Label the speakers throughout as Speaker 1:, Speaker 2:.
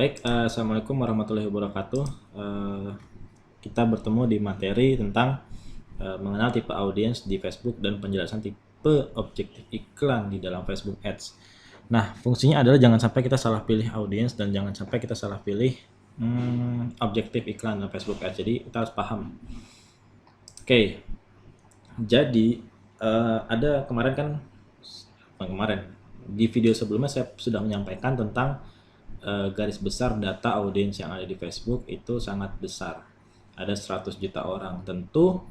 Speaker 1: Baik, Assalamualaikum warahmatullahi wabarakatuh. Kita bertemu di materi tentang mengenal tipe audiens di Facebook dan penjelasan tipe objektif iklan di dalam Facebook Ads. Nah, fungsinya adalah jangan sampai kita salah pilih audiens dan jangan sampai kita salah pilih objektif iklan dalam Facebook Ads. Jadi kita harus paham. Oke, jadi ada kemarin di video sebelumnya saya sudah menyampaikan tentang garis besar data audiens yang ada di Facebook itu sangat besar. Ada 100 juta orang. Tentu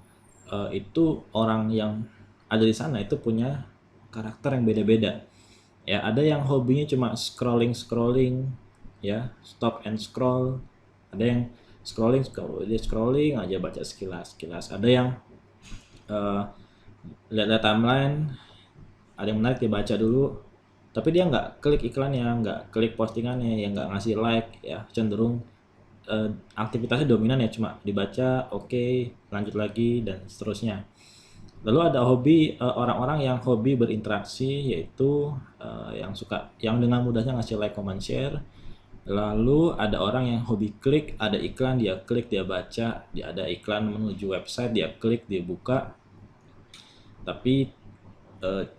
Speaker 1: itu orang yang ada di sana itu punya karakter yang beda-beda. Ya, ada yang hobinya cuma scrolling, ya, stop and scroll. Ada yang scrolling aja baca sekilas. Ada yang lihat timeline, ada yang menarik dia baca dulu, tapi dia nggak klik iklannya, nggak klik postingannya, yang nggak ngasih like, ya cenderung aktivitasnya dominan ya cuma dibaca, oke, lanjut lagi dan seterusnya. Lalu ada hobi orang-orang yang hobi berinteraksi, yaitu yang dengan mudahnya ngasih like, comment, share. Lalu ada orang yang hobi klik, ada iklan dia klik, dia baca, dia ada iklan menuju website, dia klik, dia buka, tapi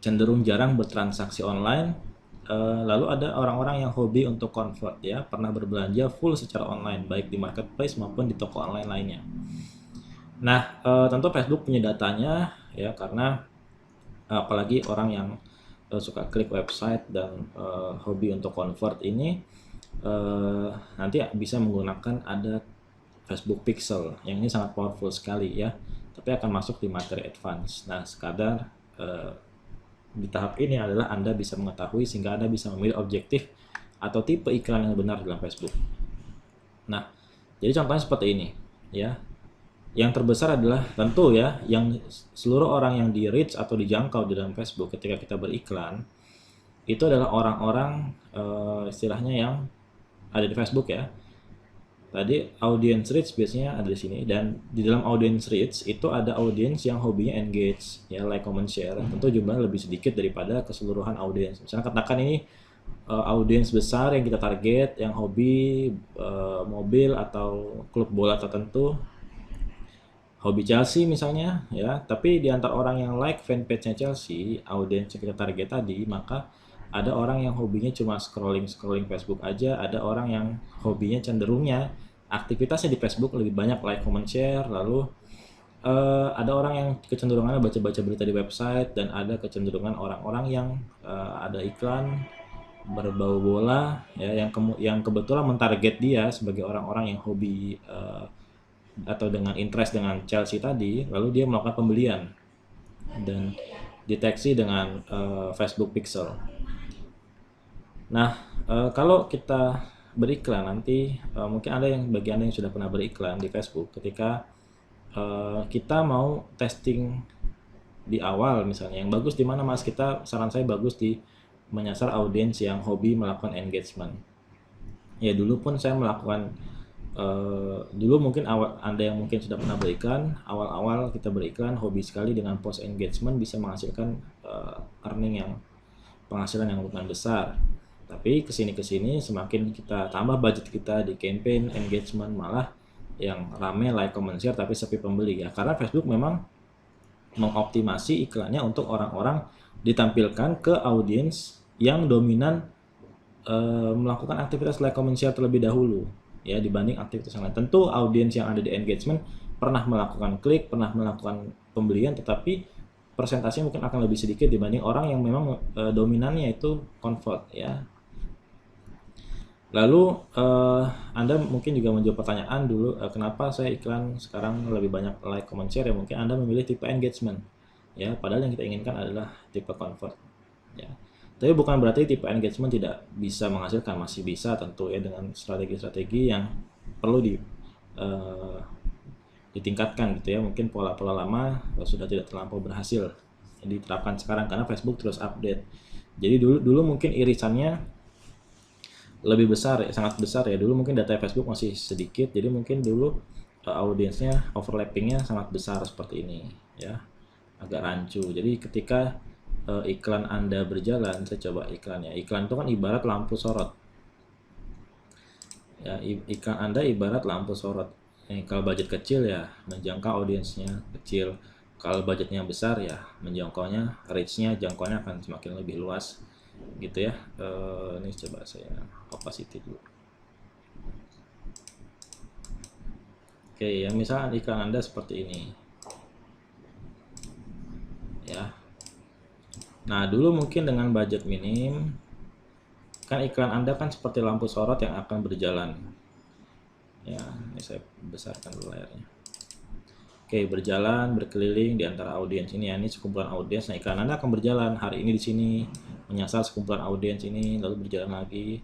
Speaker 1: cenderung jarang bertransaksi online. Lalu ada orang-orang yang hobi untuk convert, ya, pernah berbelanja full secara online baik di marketplace maupun di toko online lainnya. Nah, tentu Facebook punya datanya, ya, karena apalagi orang yang suka klik website dan hobi untuk convert ini nanti bisa menggunakan ada Facebook Pixel yang ini sangat powerful sekali, ya, tapi akan masuk di materi advance. Nah, sekadar di tahap ini adalah Anda bisa mengetahui sehingga Anda bisa memilih objektif atau tipe iklan yang benar dalam Facebook. Nah, jadi contohnya seperti ini, ya. Yang terbesar adalah tentu, ya, yang seluruh orang yang di reach atau dijangkau di dalam Facebook ketika kita beriklan itu adalah orang-orang istilahnya yang ada di Facebook, ya. Tadi audience reach biasanya ada di sini, dan di dalam audience reach itu ada audience yang hobinya engage, ya, like, comment, share. Tentu jumlahnya lebih sedikit daripada keseluruhan audience. Misalnya katakan ini audience besar yang kita target, yang hobi mobil atau klub bola tertentu, hobi Chelsea misalnya, ya. Tapi di antara orang yang like fanpage-nya Chelsea, audience yang kita target tadi, maka ada orang yang hobinya cuma scrolling Facebook aja, ada orang yang hobinya cenderungnya aktivitasnya di Facebook lebih banyak like, comment, share. Lalu ada orang yang kecenderungannya baca-baca berita di website, dan ada kecenderungan orang-orang yang ada iklan berbau bola, ya, yang kebetulan mentarget dia sebagai orang-orang yang hobi atau dengan interest dengan Chelsea tadi, lalu dia melakukan pembelian dan deteksi dengan Facebook Pixel. Nah, kalau kita beriklan nanti, mungkin ada yang bagi Anda yang sudah pernah beriklan di Facebook, ketika kita mau testing di awal misalnya, yang bagus di mana Mas? Saran saya bagus di menyasar audiens yang hobi melakukan engagement. Ya, dulu pun saya melakukan dulu mungkin Anda yang mungkin sudah pernah beriklan, awal-awal kita beriklan hobi sekali dengan post engagement bisa menghasilkan penghasilan yang lumayan besar. Tapi kesini semakin kita tambah budget kita di campaign engagement, malah yang rame like, comment, share tapi sepi pembeli, ya, karena Facebook memang mengoptimasi iklannya untuk orang-orang ditampilkan ke audiens yang dominan melakukan aktivitas like, comment, share terlebih dahulu, ya, dibanding aktivitas yang lain. Tentu audiens yang ada di engagement pernah melakukan klik, pernah melakukan pembelian, tetapi persentasenya mungkin akan lebih sedikit dibanding orang yang memang dominannya itu convert, ya. Lalu Anda mungkin juga menjawab pertanyaan dulu, kenapa saya iklan sekarang lebih banyak like, comment, share, ya, mungkin Anda memilih tipe engagement, ya, padahal yang kita inginkan adalah tipe convert, ya. Tapi bukan berarti tipe engagement tidak bisa menghasilkan, masih bisa tentu, ya, dengan strategi-strategi yang perlu ditingkatkan, gitu, ya. Mungkin pola-pola lama sudah tidak terlampau berhasil diterapkan sekarang karena Facebook terus update. Jadi dulu mungkin irisannya lebih besar, ya, sangat besar, ya. Dulu mungkin data Facebook masih sedikit, jadi mungkin dulu audiensnya overlappingnya sangat besar seperti ini, ya, agak rancu. Jadi ketika iklan Anda berjalan, saya coba iklannya. Iklan itu kan ibarat lampu sorot. Ya, iklan Anda ibarat lampu sorot. Kalau budget kecil ya menjangkau audiensnya kecil. Kalau budgetnya besar ya menjangkaunya, reach-nya, jangkauannya akan semakin lebih luas gitu ya. Ini coba saya opacity dulu. Oke, ya misalnya iklan Anda seperti ini. Ya. Nah, dulu mungkin dengan budget minim kan iklan Anda kan seperti lampu sorot yang akan berjalan. Ya, ini saya besarkan dulu layarnya. Oke, berjalan, berkeliling di antara audiens ini ya, ini sekumpulan audiens. Nah, iklan Anda akan berjalan hari ini di sini, menyasar sekumpulan audiens ini, lalu berjalan lagi.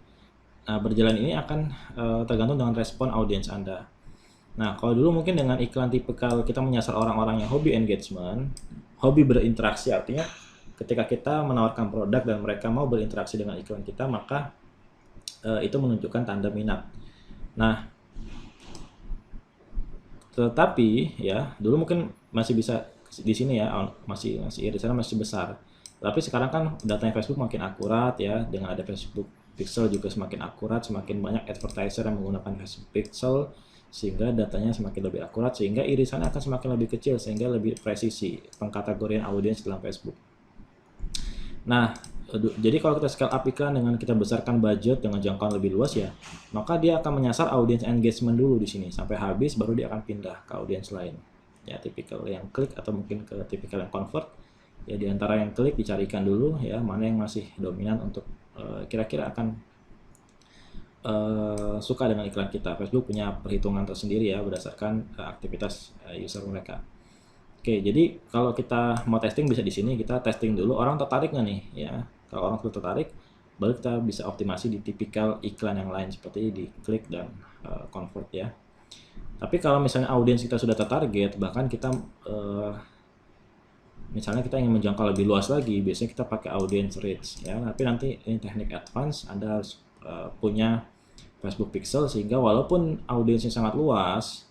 Speaker 1: Nah, berjalan ini akan tergantung dengan respon audiens Anda. Nah, kalau dulu mungkin dengan iklan tipikal kita menyasar orang-orang yang hobi engagement, hobi berinteraksi, artinya ketika kita menawarkan produk dan mereka mau berinteraksi dengan iklan kita, maka itu menunjukkan tanda minat. Nah, tetapi ya dulu mungkin masih bisa di sini ya, masih irisannya masih besar. Tapi sekarang kan datanya Facebook makin akurat ya, dengan ada Facebook Pixel juga semakin akurat, semakin banyak advertiser yang menggunakan Facebook Pixel sehingga datanya semakin lebih akurat, sehingga irisannya akan semakin lebih kecil sehingga lebih presisi pengkategorian audiens dalam Facebook. Nah, jadi kalau kita scale up iklan dengan kita besarkan budget dengan jangkauan lebih luas ya, maka dia akan menyasar audience engagement dulu di sini sampai habis, baru dia akan pindah ke audience lain. Ya, tipikal yang klik atau mungkin ke tipikal yang convert. Ya, di antara yang klik dicarikan dulu ya mana yang masih dominan untuk kira-kira akan suka dengan iklan kita. Facebook punya perhitungan tersendiri ya berdasarkan aktivitas user mereka. Oke, jadi kalau kita mau testing bisa di sini, kita testing dulu orang tertarik nggak nih ya. Kalau orang tertarik, baru kita bisa optimasi di tipikal iklan yang lain seperti di klik dan convert ya. Tapi kalau misalnya audiens kita sudah tertarget, bahkan kita misalnya kita ingin menjangkau lebih luas lagi, biasanya kita pakai audience reach ya. Tapi nanti ini teknik advance, Anda harus punya Facebook Pixel sehingga walaupun audiensnya sangat luas,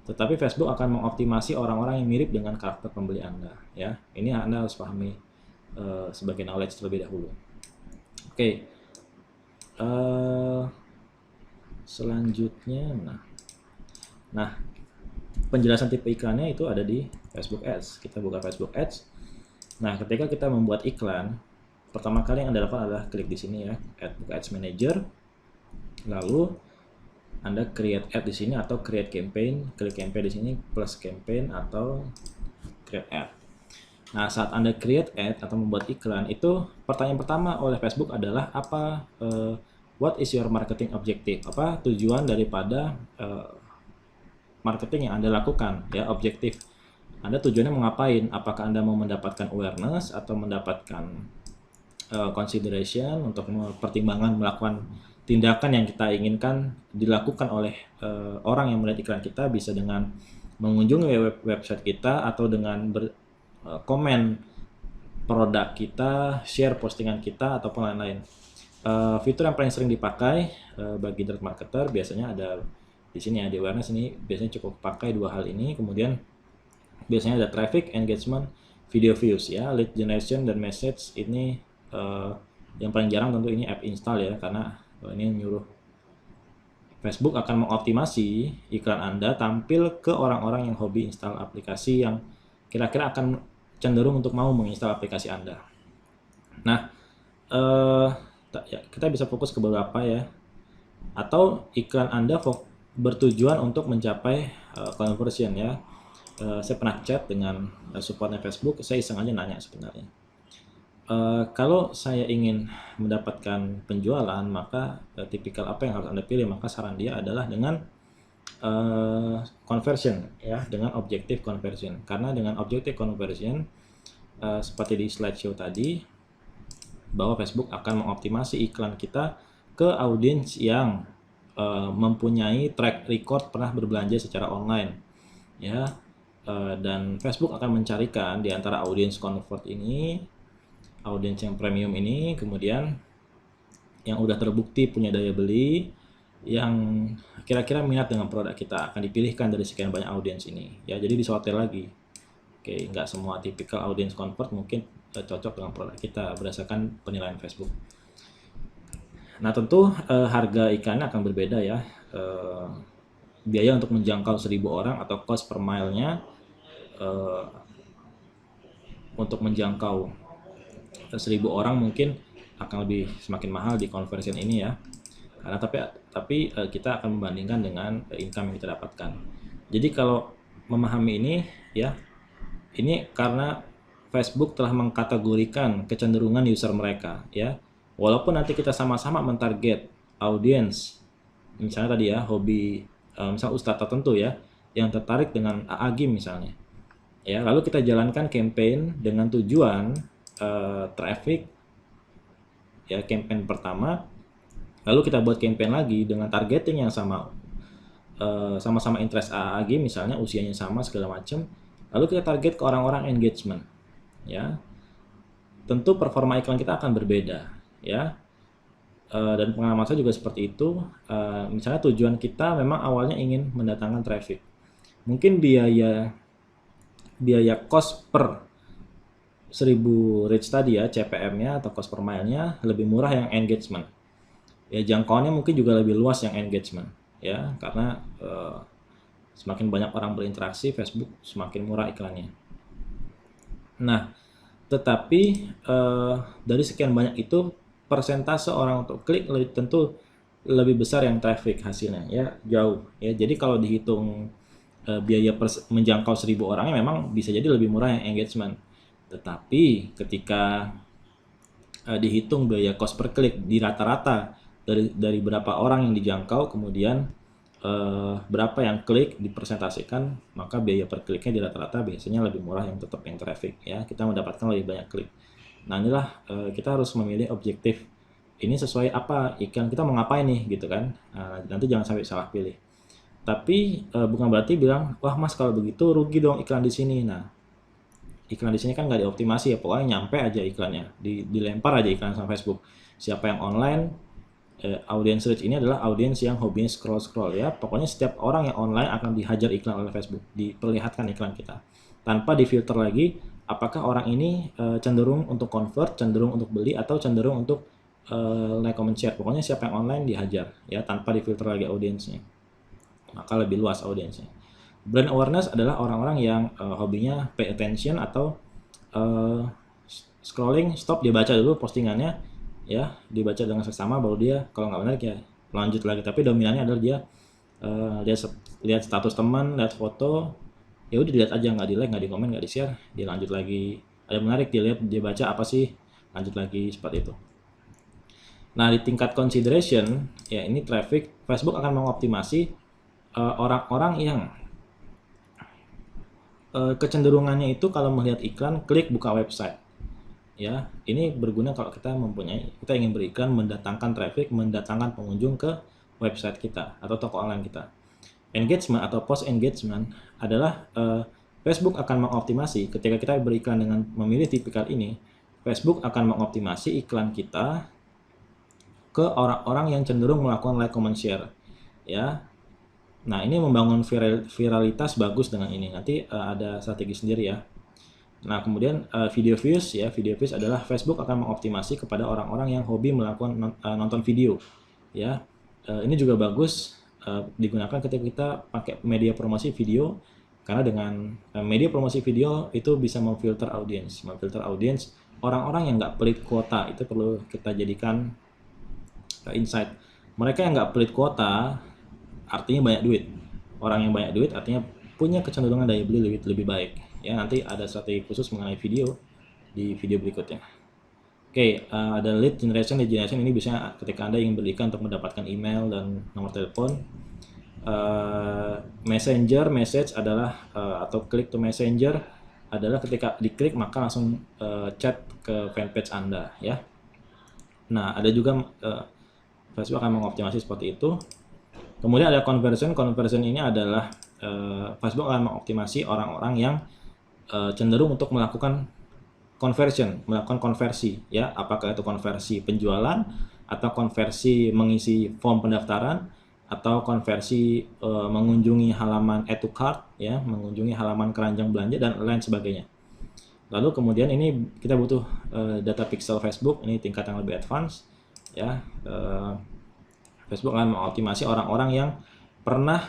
Speaker 1: tetapi Facebook akan mengoptimasi orang-orang yang mirip dengan karakter pembeli Anda ya. Ini Anda harus pahami sebagai knowledge terlebih dahulu. Oke. Selanjutnya nah penjelasan tipe iklannya itu ada di Facebook Ads. Kita buka Facebook Ads. Nah, ketika kita membuat iklan, pertama kali yang Anda lakukan adalah klik di sini ya, buka Ads Manager. Lalu Anda create ad di sini atau create campaign, klik campaign di sini plus campaign atau create ad. Nah, saat Anda create ad atau membuat iklan, itu pertanyaan pertama oleh Facebook adalah apa what is your marketing objective? Apa tujuan daripada marketing yang Anda lakukan ya, objektif. Anda tujuannya mau ngapain? Apakah Anda mau mendapatkan awareness atau mendapatkan consideration untuk pertimbangan melakukan tindakan yang kita inginkan dilakukan oleh orang yang melihat iklan kita, bisa dengan mengunjungi website kita atau dengan komen produk kita, share postingan kita ataupun lain-lain. Fitur yang paling sering dipakai bagi direct marketer biasanya ada di sini ya, di awareness ini biasanya cukup pakai dua hal ini. Kemudian biasanya ada traffic, engagement, video views ya, lead generation dan message ini yang paling jarang tentu ini app install ya, karena ini nyuruh Facebook akan mengoptimasi iklan Anda tampil ke orang-orang yang hobi install aplikasi yang kira-kira akan cenderung untuk mau menginstal aplikasi Anda. Nah, kita bisa fokus ke beberapa ya. Atau iklan Anda bertujuan untuk mencapai conversion ya. Saya pernah chat dengan supportnya Facebook, saya iseng aja nanya sebenarnya. Kalau saya ingin mendapatkan penjualan, maka tipikal apa yang harus Anda pilih? Maka saran dia adalah dengan conversion ya, dengan objective conversion. Karena dengan objective conversion seperti di slideshow tadi, bahwa Facebook akan mengoptimasi iklan kita ke audiens yang mempunyai track record pernah berbelanja secara online ya, dan Facebook akan mencarikan di antara audiens convert ini, audiens yang premium ini, kemudian yang udah terbukti punya daya beli, yang kira-kira minat dengan produk kita, akan dipilihkan dari sekian banyak audiens ini ya. Jadi disortir lagi. Oke, nggak semua tipikal audiens convert mungkin cocok dengan produk kita berdasarkan penilaian Facebook. Nah, tentu harga iklannya akan berbeda ya. eh, biaya untuk menjangkau 1.000 orang atau cost per mile-nya eh, untuk menjangkau 1.000 orang mungkin akan lebih semakin mahal di conversion ini ya. Karena tapi kita akan membandingkan dengan income yang kita dapatkan. Jadi kalau memahami ini ya, ini karena Facebook telah mengkategorikan kecenderungan user mereka ya. Walaupun nanti kita sama-sama mentarget audiens, misalnya tadi ya hobi, misal ustadz tertentu ya yang tertarik dengan AA game misalnya. Ya, lalu kita jalankan campaign dengan tujuan traffic ya, campaign pertama. Lalu kita buat campaign lagi dengan targeting yang sama, sama-sama interest AA game misalnya, usianya sama segala macam. Lalu kita target ke orang-orang engagement ya. Tentu performa iklan kita akan berbeda ya. Dan pengalaman saya juga seperti itu. Misalnya tujuan kita memang awalnya ingin mendatangkan traffic. Mungkin biaya cost per 1.000 reach tadi ya, CPM-nya atau cost per mile-nya lebih murah yang engagement. Ya, jangkauannya mungkin juga lebih luas yang engagement ya, karena semakin banyak orang berinteraksi Facebook, semakin murah iklannya. Nah, tetapi dari sekian banyak itu, persentase orang untuk klik tentu lebih besar yang traffic hasilnya ya, jauh ya. Jadi kalau dihitung biaya menjangkau 1.000 orangnya memang bisa jadi lebih murah yang engagement. Tetapi ketika dihitung biaya cost per klik di rata-rata dari berapa orang yang dijangkau, kemudian berapa yang klik dipresentasikan, maka biaya per kliknya di rata-rata biasanya lebih murah yang tetap yang traffic ya. Kita mendapatkan lebih banyak klik. Nah inilah kita harus memilih objektif. Ini sesuai apa iklan kita mau ngapain nih gitu kan. Nanti jangan sampai salah pilih. Tapi bukan berarti bilang, wah mas kalau begitu rugi dong iklan di sini. Nah iklan di sini kan nggak dioptimasi ya, pokoknya nyampe aja iklannya, dilempar aja iklan sama Facebook. Siapa yang online, audience reach ini adalah audiens yang hobinya scroll ya. Pokoknya setiap orang yang online akan dihajar iklan oleh Facebook, diperlihatkan iklan kita tanpa difilter lagi. Apakah orang ini cenderung untuk convert, cenderung untuk beli, atau cenderung untuk like, comment, share. Pokoknya siapa yang online dihajar ya, tanpa difilter lagi audiensnya, maka lebih luas audiensnya. Brand awareness adalah orang-orang yang hobinya pay attention atau scrolling, stop, dia baca dulu postingannya ya, dibaca dengan seksama, baru dia kalau nggak benar ya lanjut lagi. Tapi dominannya adalah dia lihat status teman, lihat foto, ya udah dilihat aja, nggak di like, nggak di komen, nggak di share, dia lanjut lagi. Ada menarik, dia lihat, dia baca apa sih, lanjut lagi, seperti itu. Nah di tingkat consideration ya, ini traffic, Facebook akan mengoptimasi orang-orang yang kecenderungannya itu kalau melihat iklan klik buka website ya. Ini berguna kalau kita ingin beriklan, mendatangkan traffic, mendatangkan pengunjung ke website kita atau toko online kita. Engagement atau post engagement adalah Facebook akan mengoptimasi ketika kita beriklan dengan memilih tipikal ini. Facebook akan mengoptimasi iklan kita ke orang-orang yang cenderung melakukan like, comment, share ya. Nah ini membangun viralitas bagus dengan ini. Nanti ada strategi sendiri ya. Nah kemudian video views ya, video views adalah Facebook akan mengoptimasi kepada orang-orang yang hobi melakukan nonton video ya. Ini juga bagus digunakan ketika kita pakai media promosi video, karena dengan media promosi video itu bisa memfilter audiens orang-orang yang nggak pelit kuota. Itu perlu kita jadikan insight. Mereka yang nggak pelit kuota artinya banyak duit. Orang yang banyak duit artinya punya kecenderungan daya beli lebih baik ya. Nanti ada strategi khusus mengenai video di video berikutnya. Oke, ada lead generation ini biasanya ketika Anda ingin beriklan untuk mendapatkan email dan nomor telepon. Messenger message adalah atau click to messenger adalah ketika diklik maka langsung chat ke fanpage Anda ya. Nah ada juga Facebook akan mengoptimasi seperti itu. Kemudian ada conversion ini adalah Facebook akan mengoptimasi orang-orang yang cenderung untuk melakukan melakukan konversi ya, apakah itu konversi penjualan atau konversi mengisi form pendaftaran atau konversi mengunjungi halaman add to cart ya, mengunjungi halaman keranjang belanja dan lain sebagainya. Lalu kemudian ini kita butuh data pixel Facebook, ini tingkat yang lebih advance ya. Facebook akan mengoptimasi orang-orang yang pernah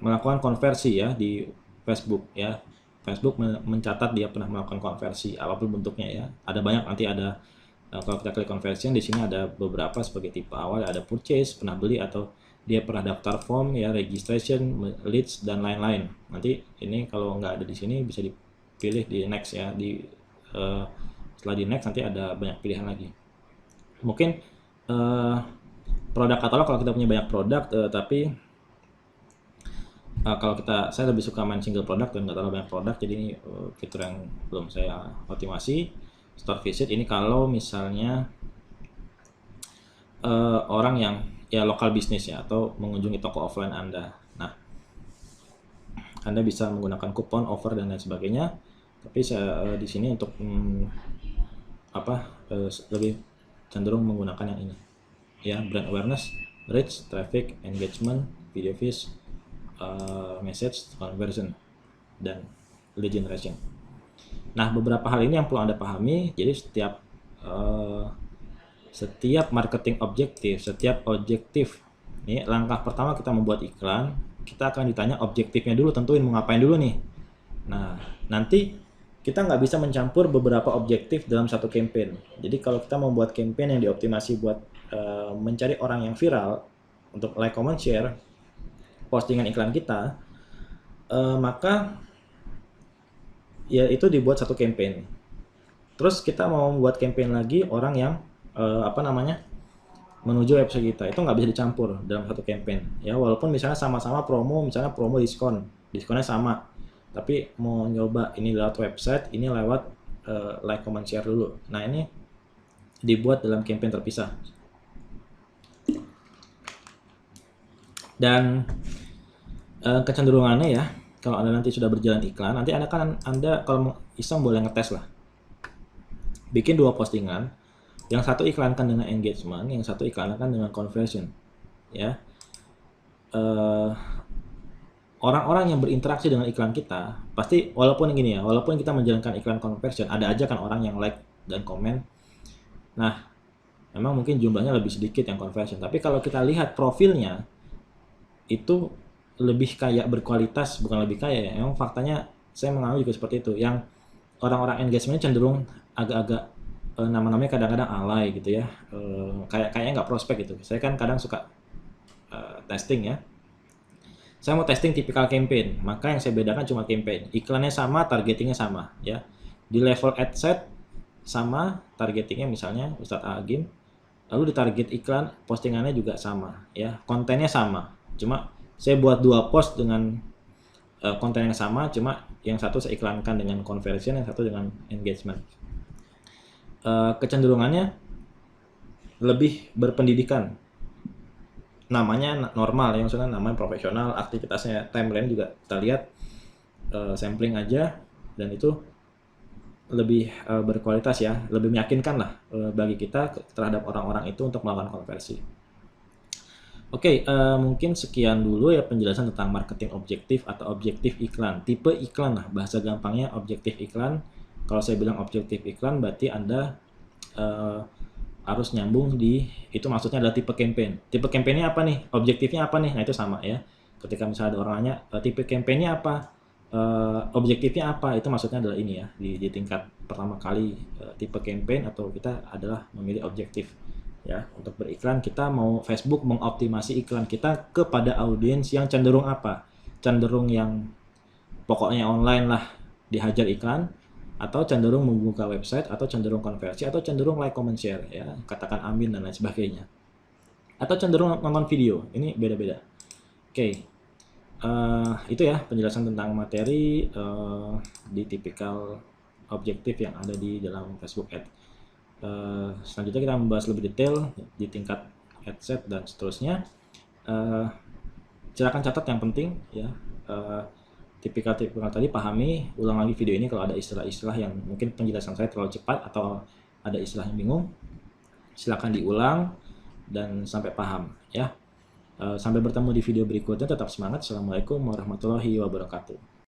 Speaker 1: melakukan konversi ya di Facebook ya. Facebook mencatat dia pernah melakukan konversi apapun bentuknya ya. Ada banyak, nanti ada kalau kita klik conversion di sini ada beberapa sebagai tipe awal, ada purchase, pernah beli, atau dia pernah daftar form ya, registration, leads, dan lain-lain. Nanti ini kalau nggak ada di sini bisa dipilih di next ya. Setelah di next nanti ada banyak pilihan lagi. Mungkin produk katalog kalau kita punya banyak produk, tapi kalau saya lebih suka main single product dan nggak terlalu banyak produk, jadi ini fitur yang belum saya optimasi. Store visit ini kalau misalnya orang yang ya lokal bisnis ya, atau mengunjungi toko offline Anda. Nah, Anda bisa menggunakan kupon, offer, dan lain sebagainya. Tapi saya di sini untuk lebih cenderung menggunakan yang ini ya, brand awareness, reach, traffic, engagement, video views, message, conversion, dan lead generation. Nah, beberapa hal ini yang perlu Anda pahami. Jadi setiap marketing objektif, setiap objektif, ini langkah pertama kita membuat iklan, kita akan ditanya objektifnya dulu, tentuin mau ngapain dulu nih. Nah, nanti kita nggak bisa mencampur beberapa objektif dalam satu campaign. Jadi kalau kita membuat campaign yang dioptimasi buat mencari orang yang viral untuk like, comment, share postingan iklan kita, maka ya itu dibuat satu campaign. Terus kita mau membuat campaign lagi orang yang menuju website kita, itu nggak bisa dicampur dalam satu campaign ya. Walaupun misalnya sama-sama promo, misalnya promo diskonnya sama, tapi mau nyoba ini lewat website, ini lewat like, comment, share dulu. Nah, ini dibuat dalam campaign terpisah. Dan kecenderungannya ya, kalau Anda nanti sudah berjalan iklan, nanti Anda kalau iseng boleh ngetes lah, bikin 2 postingan, yang satu iklankan dengan engagement, yang satu iklankan dengan conversion ya. Orang-orang yang berinteraksi dengan iklan kita pasti, walaupun kita menjalankan iklan conversion, ada aja kan orang yang like dan komen. Nah, memang mungkin jumlahnya lebih sedikit yang conversion, tapi kalau kita lihat profilnya itu lebih kayak berkualitas, bukan lebih kaya ya. Emang faktanya saya mengalami juga seperti itu. Yang orang-orang engagementnya cenderung agak-agak nama-namanya kadang-kadang alay gitu ya, kayaknya nggak prospek gitu. Saya kan kadang suka testing ya. Saya mau testing tipikal campaign, maka yang saya bedakan cuma campaign. Iklannya sama, targetingnya sama ya. Di level ad set sama, targetingnya misalnya Ustadz Agim. Lalu di target iklan, postingannya juga sama ya. Kontennya sama. Cuma saya buat 2 post dengan konten yang sama, cuma yang satu saya iklankan dengan conversion, yang satu dengan engagement. Kecenderungannya lebih berpendidikan, namanya normal yang maksudnya namanya profesional, aktivitasnya timeline juga kita lihat sampling aja, dan itu lebih berkualitas ya, lebih meyakinkan lah bagi kita terhadap orang-orang itu untuk melakukan konversi. Oke, mungkin sekian dulu ya penjelasan tentang marketing objektif atau objektif iklan. Tipe iklan lah, bahasa gampangnya objektif iklan. Kalau saya bilang objektif iklan, berarti Anda harus nyambung itu maksudnya adalah tipe campaign. Tipe campaignnya apa nih? Objektifnya apa nih? Nah, itu sama ya. Ketika misalnya ada orang nanya, tipe campaignnya apa? Objektifnya apa? Itu maksudnya adalah ini ya, di tingkat pertama kali tipe campaign, atau kita adalah memilih objektif. Ya, untuk beriklan kita mau Facebook mengoptimasi iklan kita kepada audiens yang cenderung apa? Cenderung yang pokoknya online lah, dihajar iklan, atau cenderung membuka website, atau cenderung konversi, atau cenderung like, comment, share ya, katakan amin dan lain sebagainya. Atau cenderung nonton video. Ini beda-beda. Oke. Itu ya penjelasan tentang materi di tipikal objektif yang ada di dalam Facebook Ad. Selanjutnya kita membahas lebih detail di tingkat adset dan seterusnya. Silakan catat yang penting ya, tipikal tadi pahami, ulang lagi video ini kalau ada istilah-istilah yang mungkin penjelasan saya terlalu cepat atau ada istilah yang bingung, silakan diulang dan sampai paham ya. Sampai bertemu di video berikutnya, tetap semangat. Assalamualaikum warahmatullahi wabarakatuh.